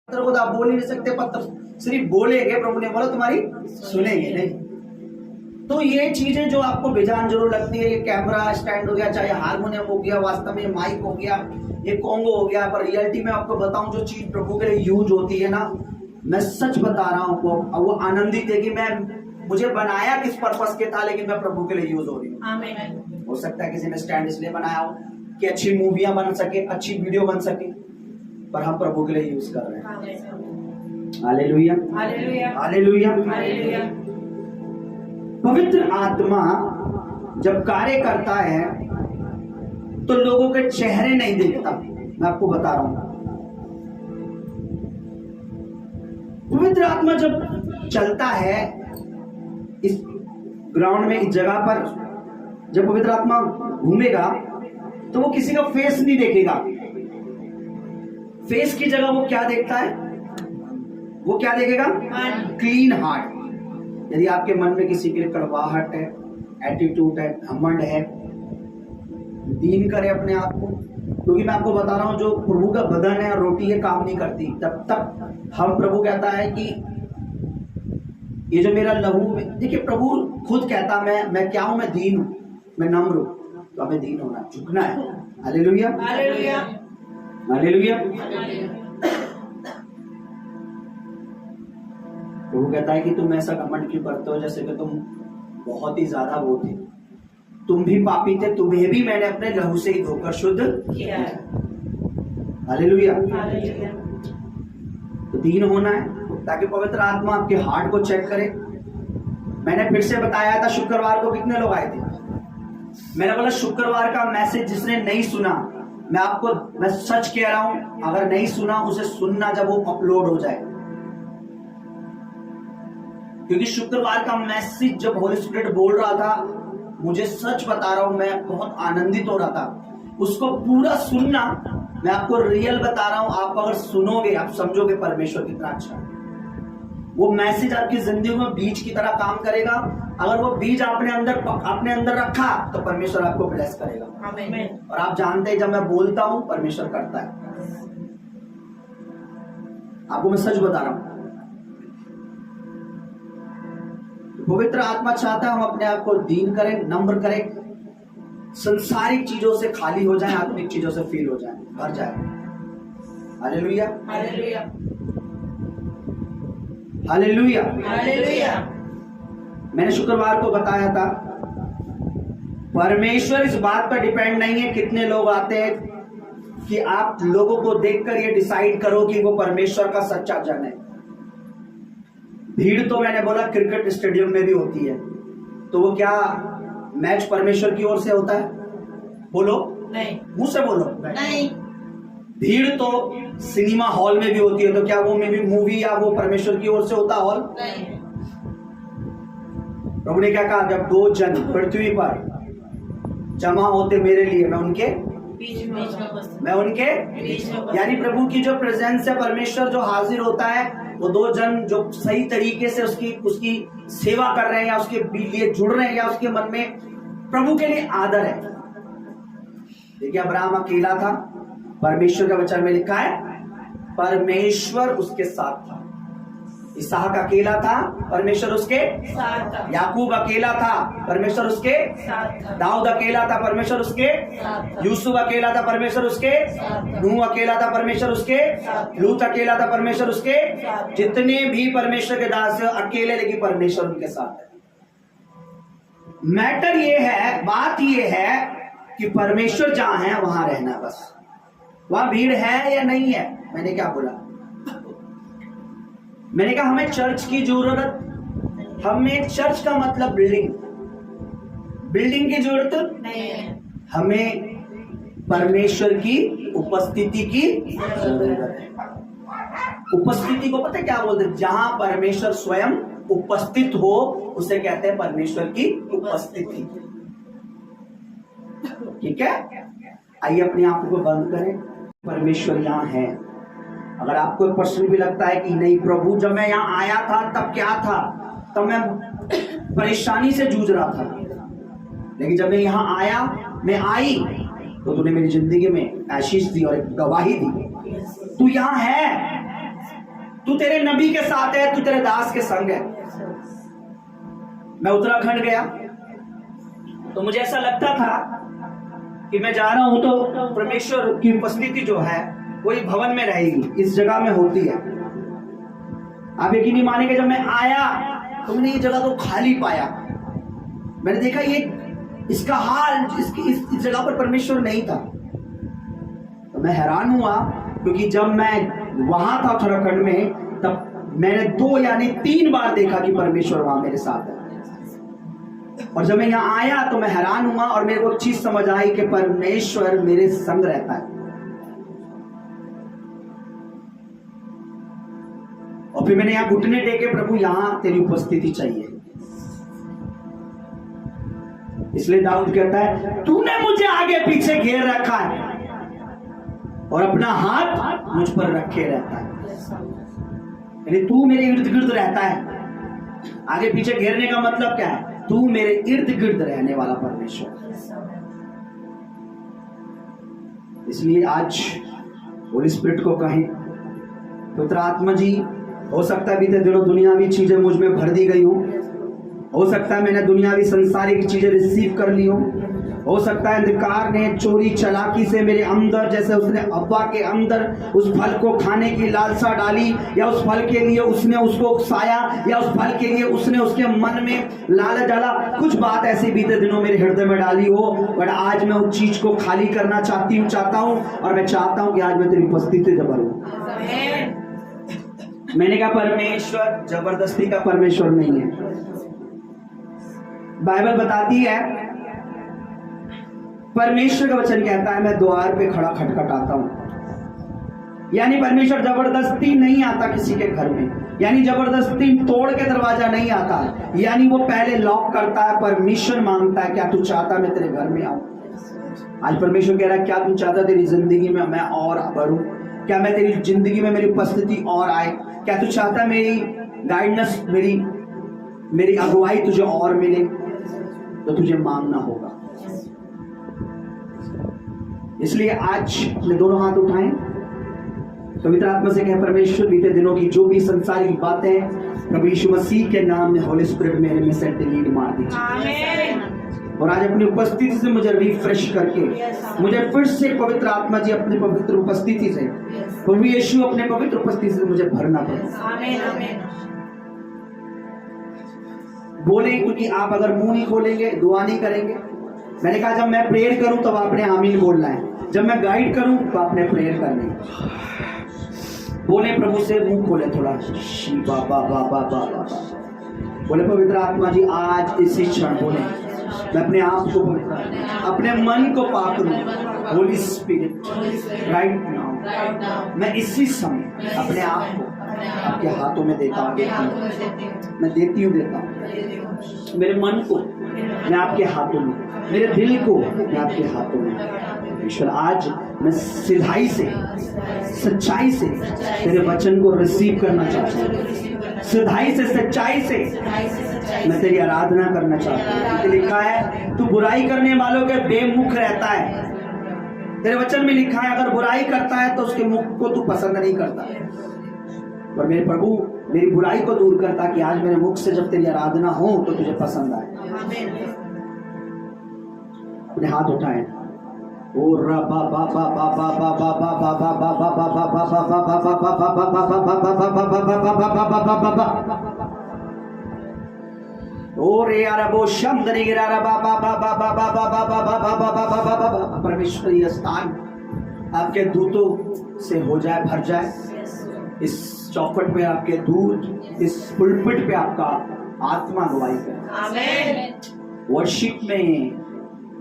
पत्थर को तो आप बोल ही नहीं सकते, पत्थर सिर्फ बोलेंगे, प्रभु ने बोला तुम्हारी सुनेंगे नहीं। तो ये चीजें जो आपको बेजान जरूर लगती है, ये कैमरा स्टैंड हो गया, चाहे हारमोनियम हो गया, वास्तव में माइक हो गया, ये कॉन्गो हो गया, पर रियलिटी में आपको बताऊं जो चीज प्रभु के लिए यूज होती है ना, मैं सच बता रहा हूँ, वो आनंदित है कि मुझे बनाया किस पर्पस के था, लेकिन मैं प्रभु के लिए यूज हो रही हूँ। हो सकता है किसी ने स्टैंड इसलिए बनाया हो कि अच्छी मूवियां बन सके, अच्छी वीडियो बन सके, पर हम प्रभु के लिए यूज कर रहे हैं। Hallelujah, hallelujah, hallelujah. पवित्र आत्मा जब कार्य करता है तो लोगों के चेहरे नहीं देखता, मैं आपको बता रहा हूं। पवित्र आत्मा जब चलता है इस ग्राउंड में, इस जगह पर, जब पवित्र आत्मा घूमेगा तो वो किसी का फेस नहीं देखेगा। फेस की जगह वो क्या देखता है? वो क्या देखेगा? Clean heart. यदि आपके मन में किसी के लिए कड़वाहट है, एटीट्यूड है, घमंड है, दीन करे अपने आप को, क्योंकि मैं आपको बता रहा हूं जो प्रभु का बदन है, रोटी ये काम नहीं करती तब तक हम, प्रभु कहता है कि ये जो मेरा लहू, देखिए प्रभु खुद कहता मैं क्या हूं? मैं दीन हूं, मैं नम्र हूं। तो हमें दीन होना, झुकना है। Hallelujah, hallelujah, hallelujah. प्रभु कहता है कि तुम ऐसा घमंड क्यों करते हो जैसे कि तुम बहुत ही ज्यादा वो थे, तुम भी पापी थे, तुम्हें भी मैंने अपने लहू से ही धोकर शुद्ध किया है। हालेलुया। तो दीन होना है ताकि पवित्र आत्मा आपके हार्ट को चेक करे। मैंने फिर से बताया था शुक्रवार को कितने लोग आए थे? मैंने बोला शुक्रवार का मैसेज जिसने नहीं सुना, मैं सच कह रहा हूं, अगर नहीं सुना उसे सुनना जब वो अपलोड हो जाए, क्योंकि शुक्रवार का मैसेज जब होली स्पिरिट बोल रहा था, मुझे सच बता रहा हूं, मैं बहुत आनंदित हो रहा था। उसको पूरा सुनना, मैं आपको रियल बता रहा हूं, आप अगर सुनोगे आप समझोगे परमेश्वर कितना अच्छा है। वो मैसेज आपकी जिंदगी में बीज की तरह काम करेगा। अगर वो बीज आपने अंदर रखा तो परमेश्वर आपको ब्लेस करेगा। आमीन। और आप जानते हैं जब मैं बोलता हूं परमेश्वर करता है, आपको मैं सच बता रहा हूं। पवित्र आत्मा चाहता है हम अपने आप को दीन करें, नम्र करें, संसारिक चीजों से खाली हो जाएं, आत्मिक चीजों से फील हो जाएं, भर जाएं। Hallelujah, hallelujah, hallelujah, hallelujah. मैंने शुक्रवार को बताया था, परमेश्वर इस बात पर डिपेंड नहीं है कितने लोग आते हैं कि आप लोगों को देखकर ये डिसाइड करो कि वो परमेश्वर का सच्चा जन है। भीड़ तो मैंने बोला क्रिकेट स्टेडियम में भी होती है, तो वो क्या मैच परमेश्वर की ओर से होता है? बोलो नहीं, मुंह से बोलो नहीं। भीड़ तो सिनेमा हॉल में भी होती है, तो क्या वो में भी मूवी या वो परमेश्वर की ओर से होता हॉल? नहीं। प्रभु ने क्या कहा? जब दो जन पृथ्वी पर जमा होते मेरे लिए, मैं उनके बीच में, यानी प्रभु की जो प्रेजेंस है, परमेश्वर जो हाजिर होता है, वो दो जन जो सही तरीके से उसकी सेवा कर रहे हैं या उसके लिए जुड़ रहे हैं या उसके मन में प्रभु के लिए आदर है। देखिए अब्राहम अकेला था, परमेश्वर के वचन में लिखा है परमेश्वर उसके साथ था। इसहाक अकेला था, परमेश्वर उसके साथ था। याकूब अकेला था, परमेश्वर उसके साथ था। दाऊद अकेला था, परमेश्वर उसके साथ था। यूसुफ अकेला था, परमेश्वर उसके साथ था। नूह अकेला था, परमेश्वर उसके साथ था। लूत अकेला था, परमेश्वर उसके साथ था। जितने भी परमेश्वर के दास अकेले, लेकिन परमेश्वर उनके साथ है। मैटर ये है, बात ये है कि परमेश्वर जहां है वहां रहना, बस। वहां भीड़ है या नहीं है? मैंने क्या बोला? मैंने कहा हमें चर्च की जरूरत, हमें चर्च का मतलब बिल्डिंग की जरूरत नहीं है, हमें परमेश्वर की उपस्थिति की जरूरत है। उपस्थिति को पता है क्या बोलते हैं? जहां परमेश्वर स्वयं उपस्थित हो उसे कहते हैं परमेश्वर की उपस्थिति। ठीक है, आइए अपनी आंखों को बंद करें। परमेश्वर यहाँ है। अगर आपको एक प्रश्न भी लगता है कि नहीं प्रभु, जब मैं यहाँ आया था तब क्या था? तब मैं परेशानी से जूझ रहा था, लेकिन जब मैं यहाँ आया, मैं आई, तो तूने मेरी जिंदगी में आशीष दी और एक गवाही दी। तू यहाँ है, तू तेरे नबी के साथ है, तू तेरे दास के संग है। मैं उत्तराखंड गया तो मुझे ऐसा लगता था कि मैं जा रहा हूं तो परमेश्वर की उपस्थिति जो है वही भवन में रहेगी, इस जगह में होती है। आप यकीन नहीं मानेंगे, जब मैं आया तो मैंने ये जगह तो खाली पाया। मैंने देखा ये इसका हाल, इस जगह पर परमेश्वर नहीं था। तो मैं हैरान हुआ, क्योंकि जब मैं वहां था उत्तराखंड में, तब मैंने 2 यानी 3 बार देखा कि परमेश्वर वहां मेरे साथ है। और जब मैं यहाँ आया तो मैं हैरान हुआ और मेरे को एक चीज समझ आई कि परमेश्वर मेरे संग रहता है। और फिर मैंने यहाँ घुटने टेके, प्रभु यहाँ तेरी उपस्थिति चाहिए। इसलिए दाऊद कहता है, तूने मुझे आगे पीछे घेर रखा है और अपना हाथ मुझ पर रखे रहता है। यानी तू मेरे इर्द गिर्द रहता है। आगे पीछे घेरने का मतलब क्या है? तू मेरे इर्द गिर्द रहने वाला परमेश्वर। इसलिए आज होली स्पिरिट को कहें, पवित्र आत्मा जी, हो सकता है बीते दिनों दुनियावी चीजें मुझ में भर दी गई हो सकता है मैंने दुनियावी संसारिक चीजें रिसीव कर ली हो सकता है अंधकार ने चोरी चलाकी से मेरे अंदर, जैसे उसने अब्बा के अंदर उस फल को खाने की लालसा डाली, या उस फल के लिए उसने उसको उकसाया, या उस फल के लिए उसने उसके मन में लालच डाला। कुछ बात ऐसी बीते दिनों मेरे हृदय में डाली हो, बट आज मैं उस चीज को खाली करना चाहता हूँ और मैं चाहता हूँ कि आज मैं तेरी उपस्थिति से भरूं। मैंने कहा परमेश्वर जबरदस्ती का परमेश्वर नहीं है। बाइबल बताती है, परमेश्वर का वचन कहता है, मैं द्वार पे खड़ा खटखटाता हूं। यानी परमेश्वर जबरदस्ती नहीं आता किसी के घर में, यानी जबरदस्ती तोड़ के दरवाजा नहीं आता, यानी वो पहले लॉक करता है, परमिशन मांगता है, क्या तू चाहता मैं तेरे घर में आऊं। आज परमेश्वर कह रहा है, क्या तू चाहता तेरी जिंदगी में मैं और बढ़ूं, क्या मैं तेरी जिंदगी में मेरी उपस्थिति और आए, क्या तू चाहता मेरी गाइडेंस, मेरी अगुवाई तुझे और मिले, तो तुझे मांगना होगा। इसलिए आज अपने दोनों हाथ उठाएं, पवित्र आत्मा से कहें, परमेश्वर बीते दिनों की जो भी संसारिक बातें प्रभु यीशु मसीह के नाम में होली स्पिरिट मेरे में से डिलीट मार दीजिए। और आज अपनी उपस्थिति से मुझे रिफ्रेश करके, मुझे फिर से पवित्र आत्मा जी अपनी पवित्र उपस्थिति से, प्रभु यीशु अपने पवित्र उपस्थिति से मुझे भरना पड़े। बोले, क्योंकि आप अगर मुंह नहीं खोलेंगे, दुआ नहीं करेंगे। मैंने कहा जब मैं प्रेयर करूं तब आपने आमीन बोलना है, जब मैं गाइड करूं तो आपने प्रेयर करनी है। बोले प्रभु से, मुंह खोले थोड़ा, शिवा बाबा बाबा बाबा। बोले पवित्र आत्मा जी आज इसी क्षण बोले, मैं अपने आप को, अपने मन को पाक करूं। होली स्पिरिट राइट नाउ मैं इसी समय अपने आप को आपके हाथों में देता हूँ, मैं देता हूँ। मेरे मन को मैं आपके हाथों में, मेरे दिल को मैं आपके हाथों में। ईश्वर आज मैं सिधाई से, सच्चाई से तेरे वचन को रिसीव करना चाहता हूँ, सिधाई से, सच्चाई से मैं तेरी आराधना करना चाहता हूँ। लिखा है तू बुराई करने वालों के बेमुख रहता है। तेरे वचन में लिखा है अगर बुराई करता है तो उसके मुख को तू पसंद नहीं करता, पर मेरे प्रभु मेरी बुराई को दूर कर, ताकि आज मेरे मुख से जब तेरी आराधना हो तो तुझे पसंद आए। अपने हाथ उठाएं। ओ रबा बाबा बाबा बाबा बाबा बाबा बाबा बाबा ओ रे यारबो शब्द रे गिरा बाबा बाबा बाबा बाबा बाबा। परमेश्वर ये स्थान आपके दूतों से हो जाए, भर जाए। इस चौखट पे आपके दूत, इस पुलपिट पे आपका आत्मा गवाही करे। आमीन। वर्शिप में,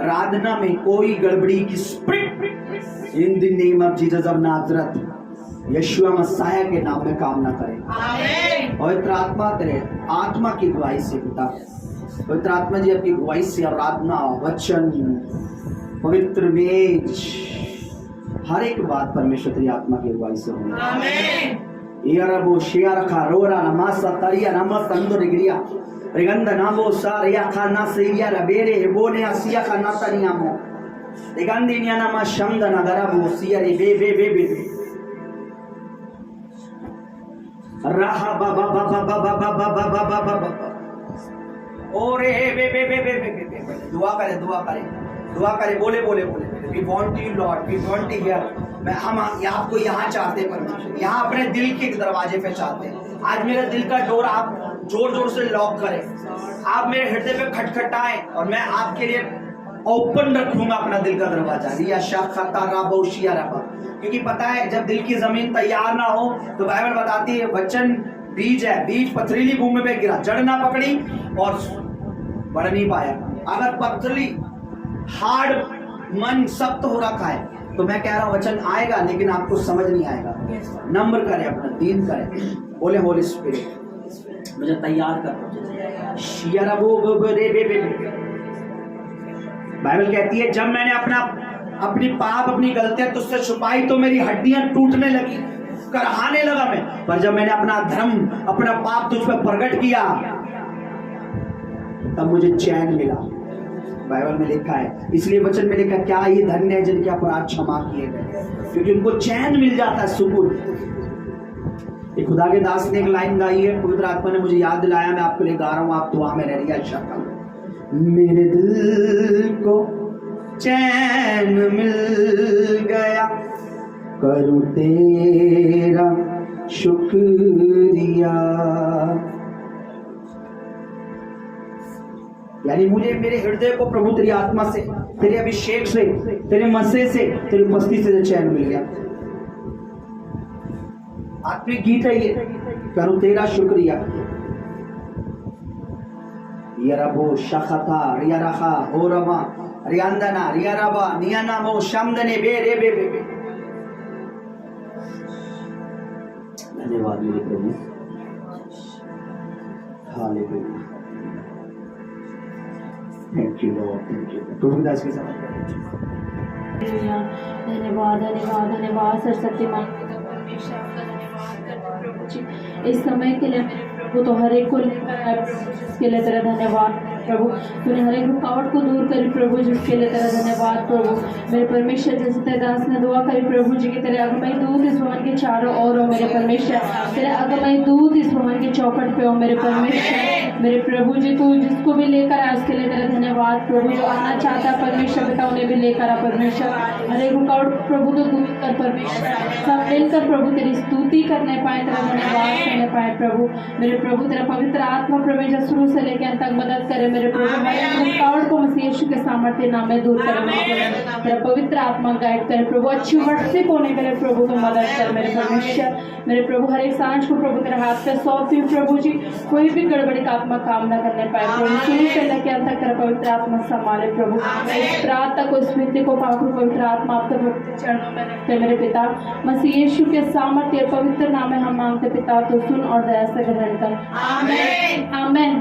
आराधना में कोई गड़बड़ी की spirit in the name of Jesus of Nazareth, यीशु मसीह के नाम में काम ना करे। आमीन। पवित्र आत्मा तेरे आत्मा की गवाही से पिता, पवित्र आत्मा जी आपकी गवाही से आराधना, वचन, पवित्र मेज, हर एक बात परमेश्वर तेरी आत्मा की गवाही से हो। आमीन। यारबो शियारा खा रोरा नमासा तरिया नमस अंदर गिरिया रिगंध नामो सारिया खाना सेरिया रबेरे बोने आसिया खाना तनियामो रिगंधिनिया नमा शंद नगरा बो सिया रे बे बे बे बे। रहा बाबा बाबा बाबा बाबा बाबा बाबा बाबा ओरे बे दुआ करे बोले we want you Lord, we want to hear. हम आपको यहाँ चाहते हैं परमेश्वर, यहाँ अपने दिल के दरवाजे पे चाहते हैं। आज मेरे दिल का डोर आप जोर जोर से लॉक करें, आप मेरे हृदय पे खटखटाएं और मैं आपके लिए ओपन रखूंगा अपना दिल का दरवाजा। रिया शाखता राबोशिया रबा, क्योंकि पता है जब दिल की जमीन तैयार ना हो तो बाइबल बताती है वचन बीज है, बीज पथरीली भूमि पे गिरा, जड़ ना पकड़ी और बढ़ नहीं पाया। अगर पथरीली हार्ड मन सख्त हो रखा है तो मैं कह रहा हूं वचन आएगा लेकिन आपको समझ नहीं आएगा। नम्र करें, अपना दीन करें, बोले होली स्पिरिट मुझे तैयार कर। बाइबल कहती है जब मैंने अपनी पाप अपनी गलतियां तुझसे छुपाई तो मेरी हड्डियां टूटने लगी, कराहने लगा मैं। पर जब मैंने अपना धर्म अपना पाप तुझ पर प्रकट किया तब मुझे चैन मिला। बाइबल में लिखा है, इसलिए वचन में लिखा क्या ये धन्य है जिनके अपराध क्षमा किए गए, क्योंकि उनको चैन मिल जाता है, सुकून। एक खुदा के दास ने एक लाइन गाई है, पवित्र आत्मा ने मुझे याद दिलाया, मैं आपके लिए गा रहा हूं, आप दुआ में रहिए। अच्छा, मेरे दिल को चैन मिल गया, करूं तेरा शुक्रिया। यानी मुझे मेरे हृदय को प्रभु तेरी आत्मा से, तेरे अभिषेक से, तेरे मसे से, तेरी उपस्थिति से चैन मिल गया। आत्मिक गीत है ये, करूं तेरा शुक्रिया। यरबो शखता रियरखा होरमा रियांदना रियरबा नियनामो शमदने बे बे बे बे। धन्यवाद मेरे प्रभु, hallelujah, thank you Lord, thank you. प्रभु दास के साथ धन्यवाद धन्यवाद धन्यवाद सरस्वती माँ परमेश्वर आपका धन्यवाद करते प्रभु जी इस समय के लिए मेरे प्रभु, तो हर एक को लेकर आए प्रभु जिसके लिए तेरा धन्यवाद प्रभु। तूने हर एक रुकावट को दूर करी प्रभु जिसके लिए तेरा धन्यवाद प्रभु। मेरे परमेश्वर जैसे तेरे दास ने दुआ करी प्रभु जी की तेरे अगमई दूत इस भवन के चारों ओर हो मेरे परमेश्वर, तेरे अगमई दूत इस भवन के चौखट पे हो मेरे परमेश्वर। मेरे प्रभु जी तू जिसको भी लेकर आया उसके लिए तेरा धन्यवाद प्रभु। जो आना चाहता परमेश्वर बेटा उन्हें भी लेकर आ परमेश्वर। हर एक रुकावट प्रभु तो दूर कर परमेश्वर, सब मिलकर प्रभु तेरी स्तुति करने पाए, तेरा धन्यवाद करने पाए प्रभु। मेरे प्रभु तेरा पवित्र आत्मा प्रवेश शुरू से लेकर अंत तक मदद करे मेरे प्रभु। हर रुकावट को मसीह यीशु के सामर्थ्य नाम में दूर करे मेरे प्रभु। तेरा पवित्र आत्मा गाइड करे प्रभु, अच्छी वर्षिक होने के लिए प्रभु तो मदद कर मेरे परमेश्वर। मेरे प्रभु हर एक सांझ को प्रभु तेरे हाथ पे सौंपती हूं प्रभु जी, कोई भी गड़बड़ी का आत्मा काम न करने पाए प्रभु। शुरू से लेकर अंत तक तेरा पवित्र आत्मा संभाले प्रभु। इस प्रार्थना को स्मृति को पाकर पवित्र आत्मा आपके पवित्र चरणों में रखते मेरे पिता। मसीह यीशु के सामर्थ्य पवित्र नाम में हम मांगते पिता, तो सुन और दया से ग्रहण कर। आमीन आमीन।